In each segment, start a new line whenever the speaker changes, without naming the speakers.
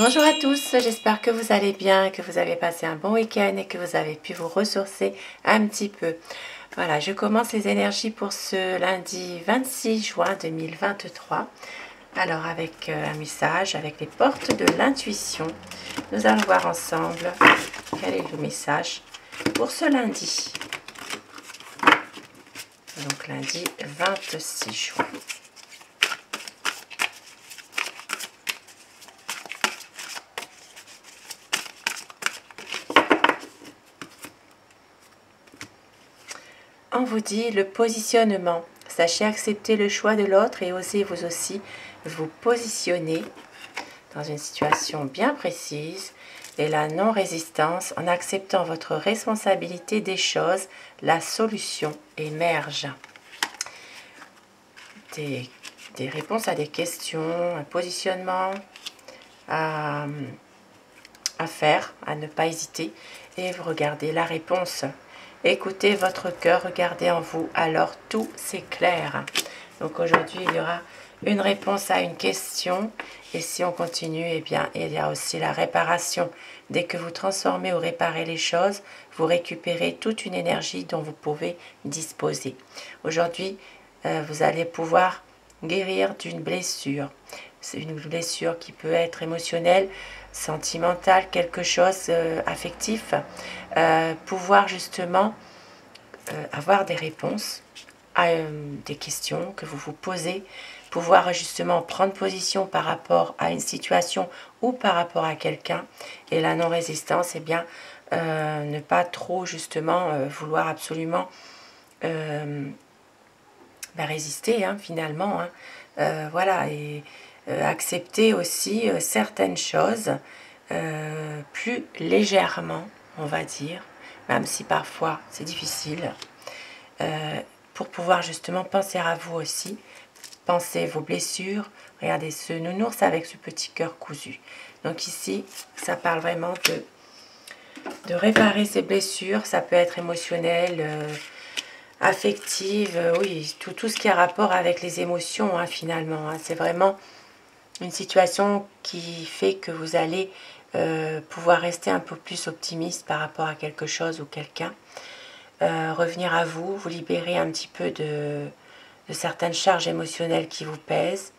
Bonjour à tous, j'espère que vous allez bien, que vous avez passé un bon week-end et que vous avez pu vous ressourcer un petit peu. Voilà, je commence les énergies pour ce lundi 26 juin 2023. Alors avec un message, avec les portes de l'intuition, nous allons voir ensemble quel est le message pour ce lundi. Donc lundi 26 juin. On vous dit le positionnement. Sachez accepter le choix de l'autre et osez vous aussi vous positionner dans une situation bien précise. Et la non-résistance, en acceptant votre responsabilité des choses, la solution émerge. Des réponses à des questions, un positionnement à faire, à ne pas hésiter. Et vous regardez la réponse. Écoutez votre cœur, regardez en vous, alors tout s'éclaire. Donc aujourd'hui, il y aura une réponse à une question. Et si on continue, eh bien, il y a aussi la réparation. Dès que vous transformez ou réparez les choses, vous récupérez toute une énergie dont vous pouvez disposer. Aujourd'hui, vous allez pouvoir guérir d'une blessure. C'est une blessure qui peut être émotionnelle, sentimentale, quelque chose affectif. Pouvoir justement avoir des réponses à des questions que vous vous posez, pouvoir justement prendre position par rapport à une situation ou par rapport à quelqu'un. Et la non-résistance, eh bien, ne pas trop justement vouloir absolument résister finalement. Voilà, et accepter aussi certaines choses plus légèrement, on va dire, même si parfois c'est difficile, pour pouvoir justement penser à vous aussi, penser vos blessures. Regardez ce nounours avec ce petit cœur cousu. Donc ici, ça parle vraiment de réparer ces blessures. Ça peut être émotionnel, affective, oui, tout ce qui a rapport avec les émotions finalement. C'est vraiment une situation qui fait que vous allez pouvoir rester un peu plus optimiste par rapport à quelque chose ou quelqu'un. Revenir à vous, vous libérer un petit peu de certaines charges émotionnelles qui vous pèsent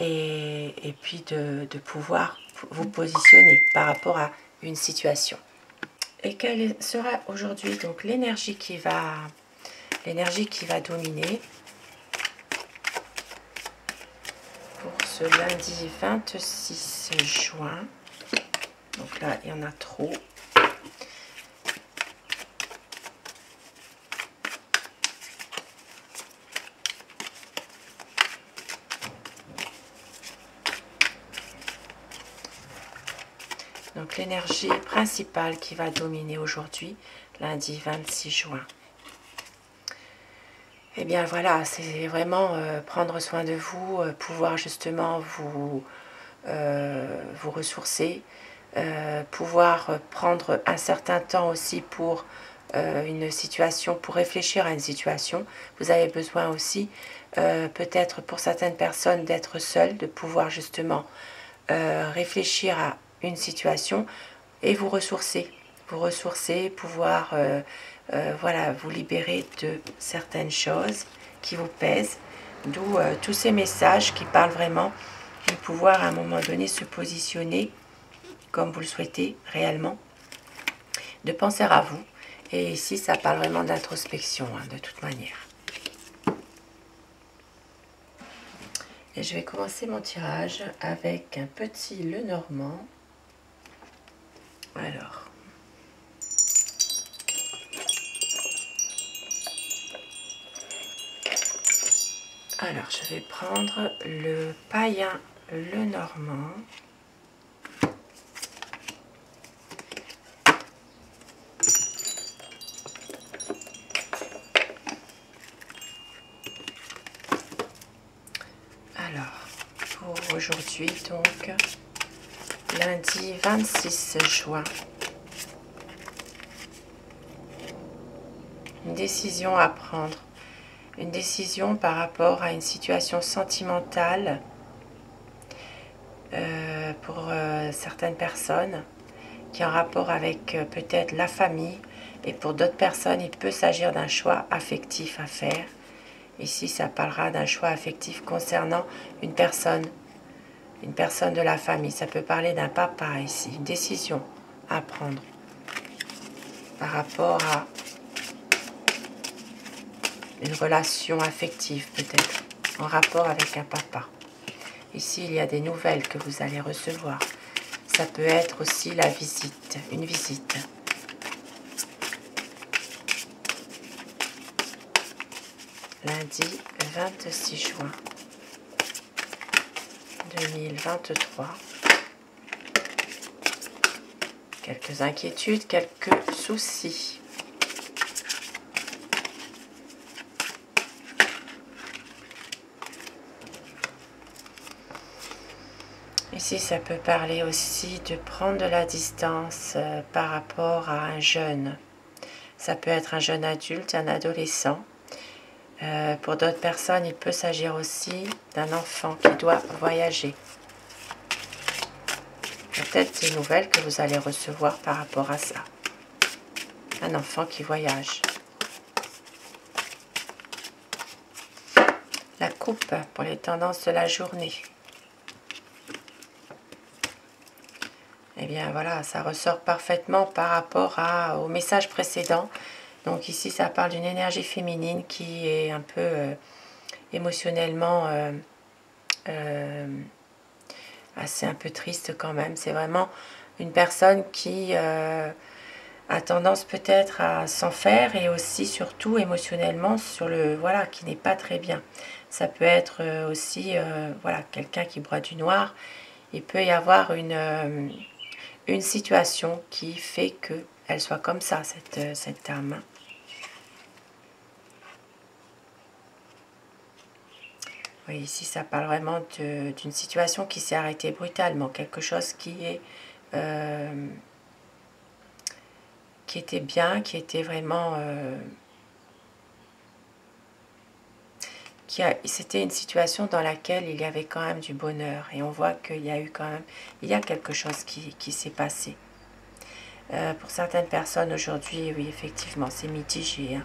et puis de pouvoir vous positionner par rapport à une situation. Et quelle sera aujourd'hui donc l'énergie qui va dominer pour ce lundi 26 juin. Donc là, il y en a trop. Donc l'énergie principale qui va dominer aujourd'hui, lundi 26 juin. Eh bien voilà, c'est vraiment prendre soin de vous, pouvoir justement vous ressourcer, pouvoir prendre un certain temps aussi pour une situation, pour réfléchir à une situation. Vous avez besoin aussi, peut-être pour certaines personnes, d'être seul, de pouvoir justement réfléchir à une situation et vous ressourcer, pouvoir voilà, vous libérer de certaines choses qui vous pèsent, d'où tous ces messages qui parlent vraiment de pouvoir à un moment donné se positionner comme vous le souhaitez réellement, de penser à vous. Et ici ça parle vraiment d'introspection de toute manière. Et je vais commencer mon tirage avec un petit Lenormand. Alors, je vais prendre le païen Lenormand. Alors, pour aujourd'hui, donc, lundi 26 juin, une décision à prendre. Une décision par rapport à une situation sentimentale. Pour certaines personnes, qui est en rapport avec peut-être la famille. Et pour d'autres personnes, il peut s'agir d'un choix affectif à faire. Ici, ça parlera d'un choix affectif concernant une personne de la famille. Ça peut parler d'un papa ici, une décision à prendre par rapport à une relation affective peut-être, en rapport avec un papa. Ici, il y a des nouvelles que vous allez recevoir. Ça peut être aussi la visite, une visite. Lundi 26 juin 2023. Quelques inquiétudes, quelques soucis. Ici, ça peut parler aussi de prendre de la distance par rapport à un jeune. Ça peut être un jeune adulte, un adolescent. Pour d'autres personnes, il peut s'agir aussi d'un enfant qui doit voyager. Peut-être des nouvelles que vous allez recevoir par rapport à ça. Un enfant qui voyage. La coupe pour les tendances de la journée. Eh bien voilà, ça ressort parfaitement par rapport au message précédent. Donc ici, ça parle d'une énergie féminine qui est un peu émotionnellement assez un peu triste quand même. C'est vraiment une personne qui a tendance peut-être à s'en faire et aussi surtout émotionnellement sur le voilà qui n'est pas très bien. Ça peut être aussi voilà quelqu'un qui broie du noir. Il peut y avoir une situation qui fait qu'elle soit comme ça, cette âme. Oui, ici ça parle vraiment d'une situation qui s'est arrêtée brutalement, quelque chose qui était bien, qui était vraiment... c'était une situation dans laquelle il y avait quand même du bonheur. Et on voit qu'il y a eu quand même... Il y a quelque chose qui s'est passé. Pour certaines personnes aujourd'hui, oui, effectivement, c'est mitigé. Hein.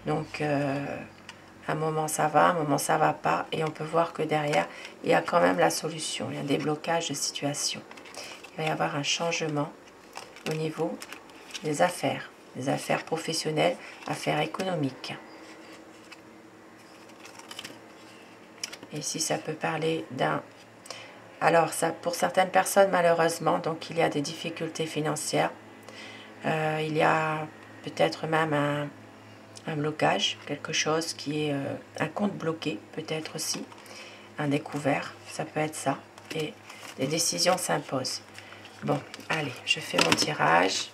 Donc... un moment ça va, un moment ça va pas, et on peut voir que derrière, il y a quand même la solution, il y a un déblocage de situation. Il va y avoir un changement au niveau des affaires professionnelles, affaires économiques. Et ici, ça peut parler d'un... Alors, ça, pour certaines personnes, malheureusement, donc il y a des difficultés financières. Il y a peut-être même un blocage, quelque chose qui est un compte bloqué, peut-être aussi, un découvert, ça peut être ça, et des décisions s'imposent. Bon, allez, je fais mon tirage.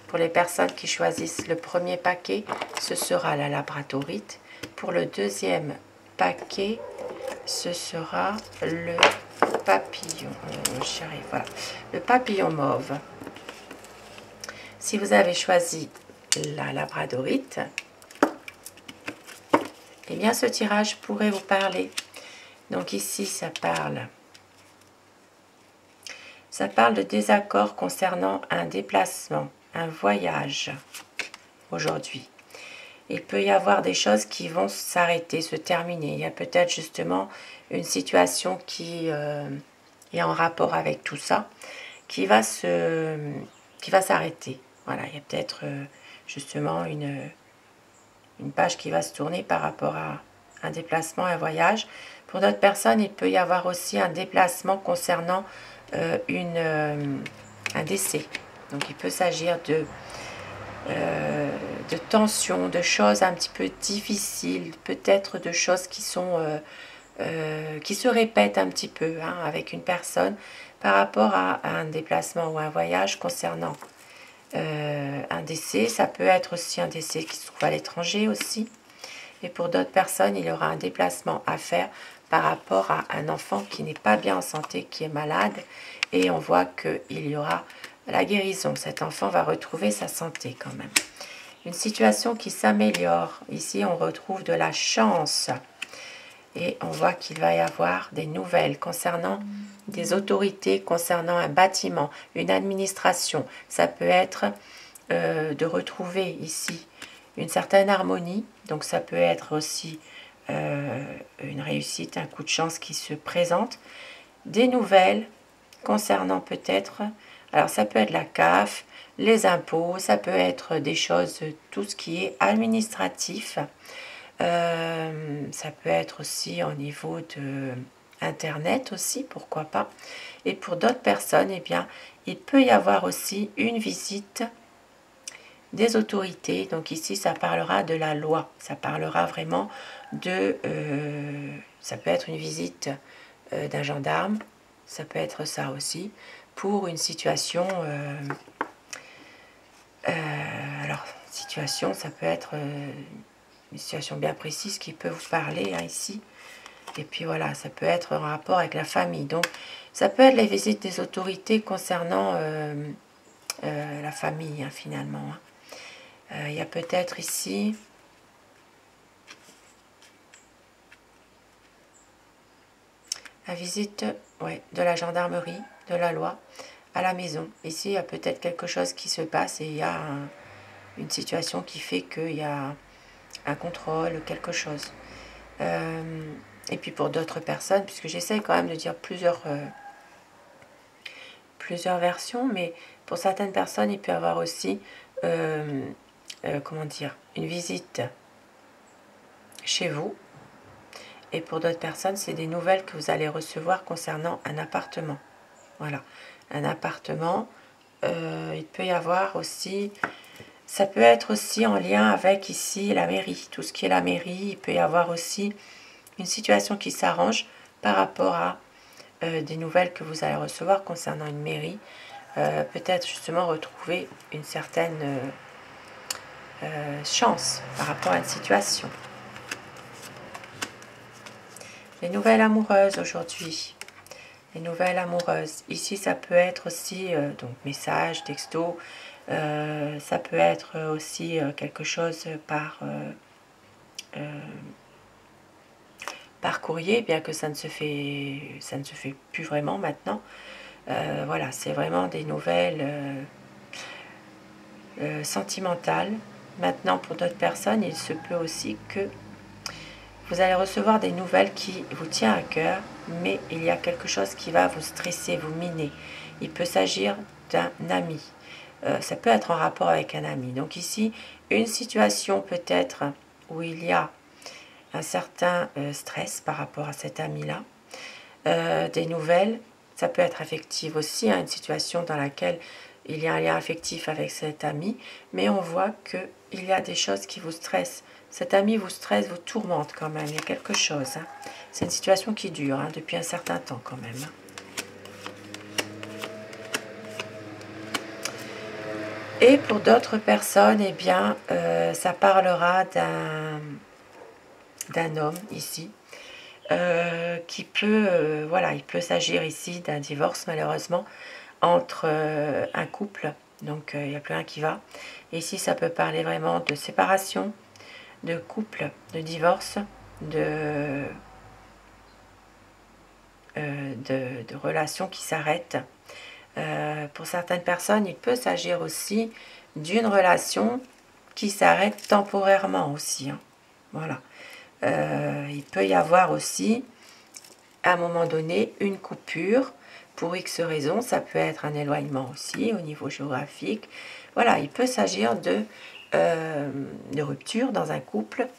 Pour les personnes qui choisissent le premier paquet, ce sera la labradorite. Pour le deuxième paquet, ce sera le papillon, chérie, voilà, le papillon mauve. Si vous avez choisi la labradorite, eh bien ce tirage pourrait vous parler. Donc ici ça parle de désaccord concernant un déplacement, un voyage aujourd'hui. Il peut y avoir des choses qui vont s'arrêter, se terminer. Il y a peut-être justement une situation qui est en rapport avec tout ça, qui va s'arrêter. Voilà, il y a peut-être justement une page qui va se tourner par rapport à un déplacement, un voyage. Pour d'autres personnes, il peut y avoir aussi un déplacement concernant un décès. Donc il peut s'agir de tensions, de choses un petit peu difficiles, peut-être de choses qui se répètent un petit peu hein, avec une personne par rapport à un déplacement ou un voyage concernant un décès. Ça peut être aussi un décès qui se trouve à l'étranger aussi. Et pour d'autres personnes, il y aura un déplacement à faire par rapport à un enfant qui n'est pas bien en santé, qui est malade. Et on voit qu'il y aura la guérison. Cet enfant va retrouver sa santé quand même. Une situation qui s'améliore. Ici, on retrouve de la chance. Et on voit qu'il va y avoir des nouvelles concernant des autorités, concernant un bâtiment, une administration. Ça peut être de retrouver ici une certaine harmonie. Donc ça peut être aussi une réussite, un coup de chance qui se présente. Des nouvelles concernant peut-être, alors ça peut être la CAF, les impôts, ça peut être des choses, tout ce qui est administratif. Ça peut être aussi au niveau de Internet aussi, pourquoi pas. Et pour d'autres personnes, eh bien, il peut y avoir aussi une visite des autorités. Donc ici, ça parlera de la loi. Ça parlera vraiment de... ça peut être une visite d'un gendarme. Ça peut être ça aussi. Pour une situation... alors, situation, ça peut être une situation bien précise qui peut vous parler hein, ici. Et puis voilà, ça peut être en rapport avec la famille. Donc, ça peut être les visites des autorités concernant la famille, hein, finalement. Hein. Il y a peut-être ici... la visite ouais, de la gendarmerie, de la loi, à la maison. Ici, il y a peut-être quelque chose qui se passe et il y a une situation qui fait qu'il y a un contrôle, quelque chose. Et puis pour d'autres personnes, puisque j'essaie quand même de dire plusieurs versions, mais pour certaines personnes, il peut y avoir aussi, comment dire, une visite chez vous. Et pour d'autres personnes, c'est des nouvelles que vous allez recevoir concernant un appartement. Voilà, un appartement. Il peut y avoir aussi... Ça peut être aussi en lien avec ici la mairie. Tout ce qui est la mairie, il peut y avoir aussi une situation qui s'arrange par rapport à des nouvelles que vous allez recevoir concernant une mairie. Peut-être justement retrouver une certaine chance par rapport à une situation. Les nouvelles amoureuses aujourd'hui. Les nouvelles amoureuses. Ici, ça peut être aussi donc message, texto. Ça peut être aussi quelque chose par courrier, bien que ça ne se fait plus vraiment maintenant. Voilà, c'est vraiment des nouvelles sentimentales. Maintenant, pour d'autres personnes, il se peut aussi que vous allez recevoir des nouvelles qui vous tiennent à cœur, mais il y a quelque chose qui va vous stresser, vous miner. Il peut s'agir d'un ami. Ça peut être en rapport avec un ami. Donc ici, une situation peut-être où il y a un certain stress par rapport à cet ami-là. Des nouvelles, ça peut être affective aussi, hein, une situation dans laquelle il y a un lien affectif avec cet ami, mais on voit qu'il y a des choses qui vous stressent. Cet ami vous stresse, vous tourmente quand même, il y a quelque chose. Hein. C'est une situation qui dure hein, depuis un certain temps quand même. Et pour d'autres personnes, eh bien, ça parlera d'un homme ici, qui peut, voilà, il peut s'agir ici d'un divorce malheureusement entre un couple, donc il n'y a plus un qui va. Et ici, ça peut parler vraiment de séparation, de couple, de divorce, de relations qui s'arrêtent. Pour certaines personnes, il peut s'agir aussi d'une relation qui s'arrête temporairement aussi. Hein. Voilà. Il peut y avoir aussi, à un moment donné, une coupure pour X raisons. Ça peut être un éloignement aussi au niveau géographique. Voilà, il peut s'agir de rupture dans un couple.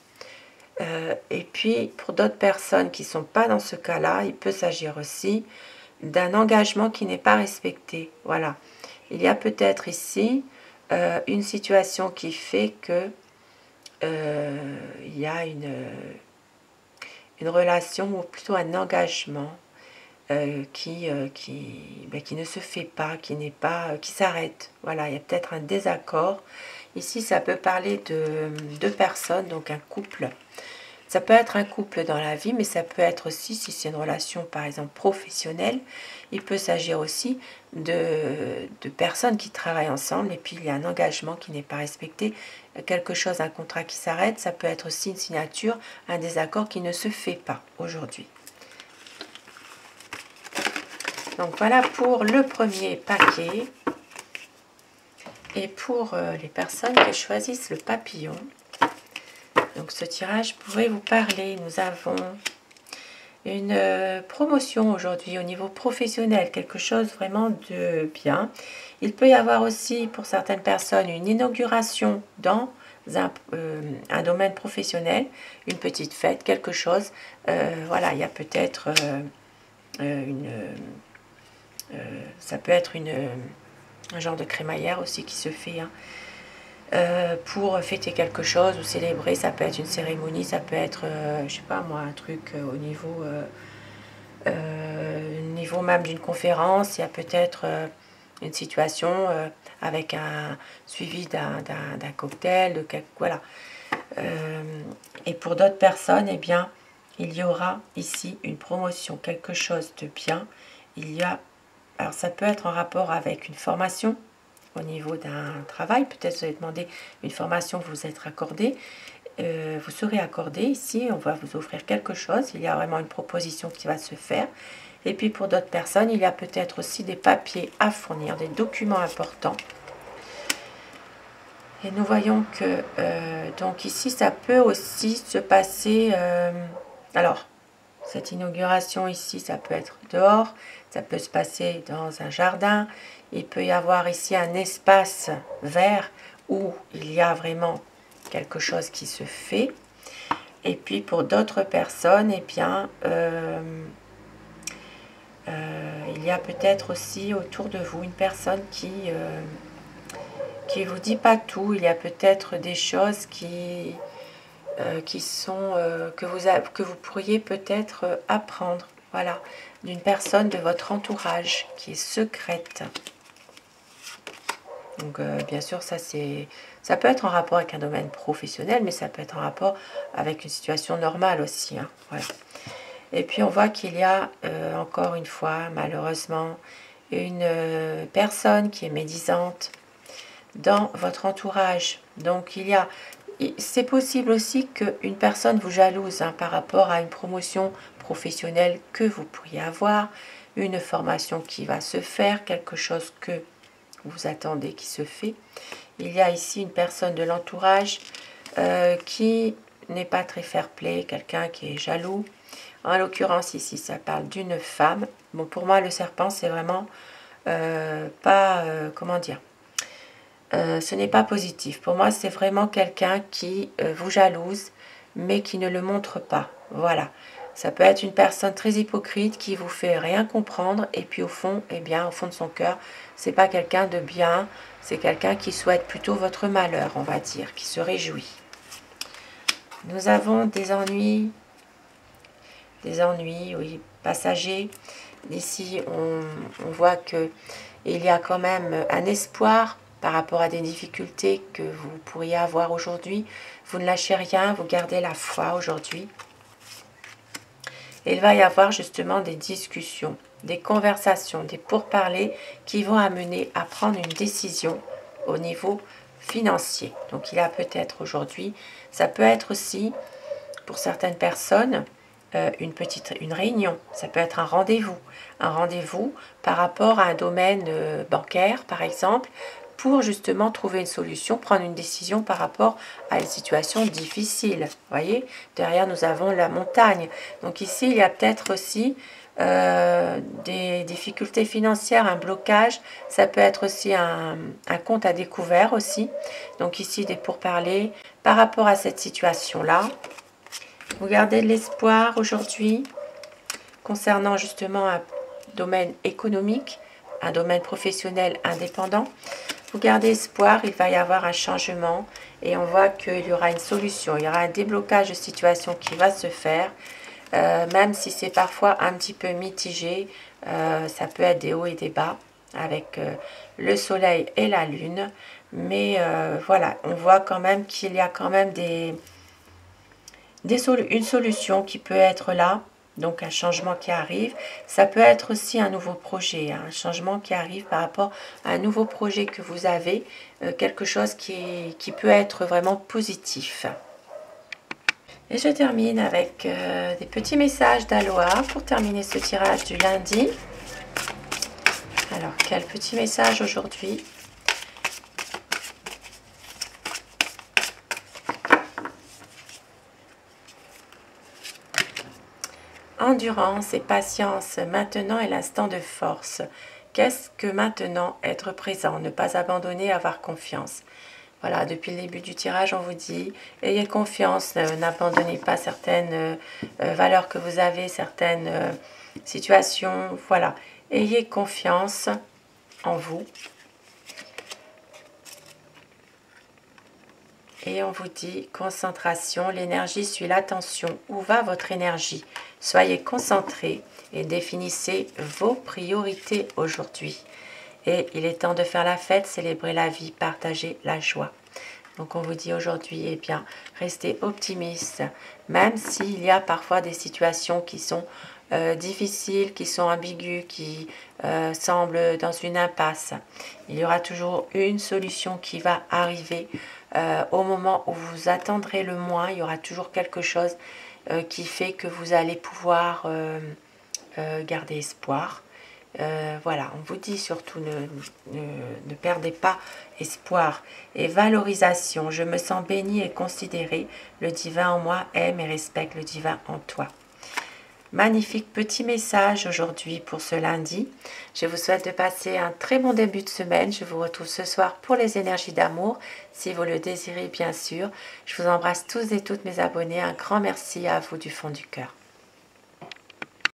Et puis, pour d'autres personnes qui ne sont pas dans ce cas-là, il peut s'agir aussi d'un engagement qui n'est pas respecté. Voilà. Il y a peut-être ici une situation qui fait que il y a une relation ou plutôt un engagement qui ne se fait pas, qui s'arrête. Voilà, il y a peut-être un désaccord. Ici, ça peut parler de deux personnes, donc un couple. Ça peut être un couple dans la vie, mais ça peut être aussi, si c'est une relation par exemple professionnelle, il peut s'agir aussi de personnes qui travaillent ensemble et puis il y a un engagement qui n'est pas respecté, quelque chose, un contrat qui s'arrête, ça peut être aussi une signature, un désaccord qui ne se fait pas aujourd'hui. Donc voilà pour le premier paquet. Et pour les personnes qui choisissent le papillon, donc ce tirage pourrait vous parler. Nous avons une promotion aujourd'hui au niveau professionnel, quelque chose vraiment de bien. Il peut y avoir aussi pour certaines personnes une inauguration dans un domaine professionnel, une petite fête, quelque chose. Voilà, il y a peut-être ça peut être un genre de crémaillère aussi qui se fait pour fêter quelque chose ou célébrer. Ça peut être une cérémonie, ça peut être, je sais pas moi, un truc au niveau même d'une conférence. Il y a peut-être une situation avec un suivi d'un cocktail, voilà. Et pour d'autres personnes, eh bien, il y aura ici une promotion, quelque chose de bien. Alors ça peut être en rapport avec une formation au niveau d'un travail. Peut-être vous avez demandé une formation, vous êtes accordé. Vous serez accordé ici, on va vous offrir quelque chose. Il y a vraiment une proposition qui va se faire. Et puis pour d'autres personnes, il y a peut-être aussi des papiers à fournir, des documents importants. Et nous voyons que, donc ici, ça peut aussi se passer, alors, cette inauguration ici, ça peut être dehors, ça peut se passer dans un jardin, il peut y avoir ici un espace vert où il y a vraiment quelque chose qui se fait. Et puis pour d'autres personnes, eh bien, il y a peut-être aussi autour de vous une personne qui vous dit pas tout. Il y a peut-être des choses qui sont que vous pourriez peut-être apprendre, voilà, d'une personne de votre entourage qui est secrète. Donc bien sûr, ça peut être en rapport avec un domaine professionnel, mais ça peut être en rapport avec une situation normale aussi, hein, voilà. Et puis on voit qu'il y a encore une fois, malheureusement, une personne qui est médisante dans votre entourage. Donc c'est possible aussi qu'une personne vous jalouse par rapport à une promotion professionnelle que vous pourriez avoir, une formation qui va se faire, quelque chose que vous attendez qui se fait. Il y a ici une personne de l'entourage qui n'est pas très fair-play, quelqu'un qui est jaloux. En l'occurrence ici, ça parle d'une femme. Bon, pour moi, le serpent, c'est vraiment pas... comment dire, ce n'est pas positif. Pour moi, c'est vraiment quelqu'un qui vous jalouse, mais qui ne le montre pas. Voilà. Ça peut être une personne très hypocrite qui vous fait rien comprendre, et puis au fond, eh bien, au fond de son cœur, c'est pas quelqu'un de bien, c'est quelqu'un qui souhaite plutôt votre malheur, on va dire, qui se réjouit. Nous avons des ennuis, oui, passagers. Ici, on voit que il y a quand même un espoir par rapport à des difficultés que vous pourriez avoir aujourd'hui. Vous ne lâchez rien, vous gardez la foi aujourd'hui. Et il va y avoir justement des discussions, des conversations, des pourparlers qui vont amener à prendre une décision au niveau financier. Donc il y a peut-être aujourd'hui, ça peut être aussi pour certaines personnes une réunion, ça peut être un rendez-vous par rapport à un domaine bancaire par exemple, pour justement trouver une solution, prendre une décision par rapport à une situation difficile. Vous voyez, derrière nous avons la montagne. Donc ici, il y a peut-être aussi des difficultés financières, un blocage. Ça peut être aussi un compte à découvert aussi. Donc ici, des pourparlers par rapport à cette situation-là. Vous gardez de l'espoir aujourd'hui concernant justement un domaine économique, un domaine professionnel indépendant. Vous gardez espoir, il va y avoir un changement et on voit qu'il y aura une solution, il y aura un déblocage de situation qui va se faire, même si c'est parfois un petit peu mitigé, ça peut être des hauts et des bas avec le soleil et la lune, mais voilà, on voit quand même qu'il y a quand même une solution qui peut être là, donc un changement qui arrive. Ça peut être aussi un nouveau projet, hein, un changement qui arrive par rapport à un nouveau projet que vous avez, quelque chose qui peut être vraiment positif. Et je termine avec des petits messages d'Aloha pour terminer ce tirage du lundi. Alors, quel petit message aujourd'hui? Endurance et patience, maintenant est l'instant de force. Qu'est-ce que maintenant être présent, ne pas abandonner, avoir confiance? Voilà, depuis le début du tirage, on vous dit, ayez confiance, n'abandonnez pas certaines valeurs que vous avez, certaines situations. Voilà, ayez confiance en vous. Et on vous dit, concentration, l'énergie suit l'attention. Où va votre énergie? Soyez concentrés et définissez vos priorités aujourd'hui. Et il est temps de faire la fête, célébrer la vie, partager la joie. Donc on vous dit aujourd'hui, eh bien, restez optimiste, même s'il y a parfois des situations qui sont difficiles, qui sont ambiguës, qui semblent dans une impasse. Il y aura toujours une solution qui va arriver au moment où vous attendrez le moins. Il y aura toujours quelque chose qui fait que vous allez pouvoir garder espoir. Voilà, on vous dit surtout ne perdez pas espoir et valorisation. Je me sens bénie et considérée. Le divin en moi aime et respecte le divin en toi. Magnifique petit message aujourd'hui pour ce lundi. Je vous souhaite de passer un très bon début de semaine. Je vous retrouve ce soir pour les énergies d'amour, si vous le désirez bien sûr. Je vous embrasse tous et toutes mes abonnés. Un grand merci à vous du fond du cœur.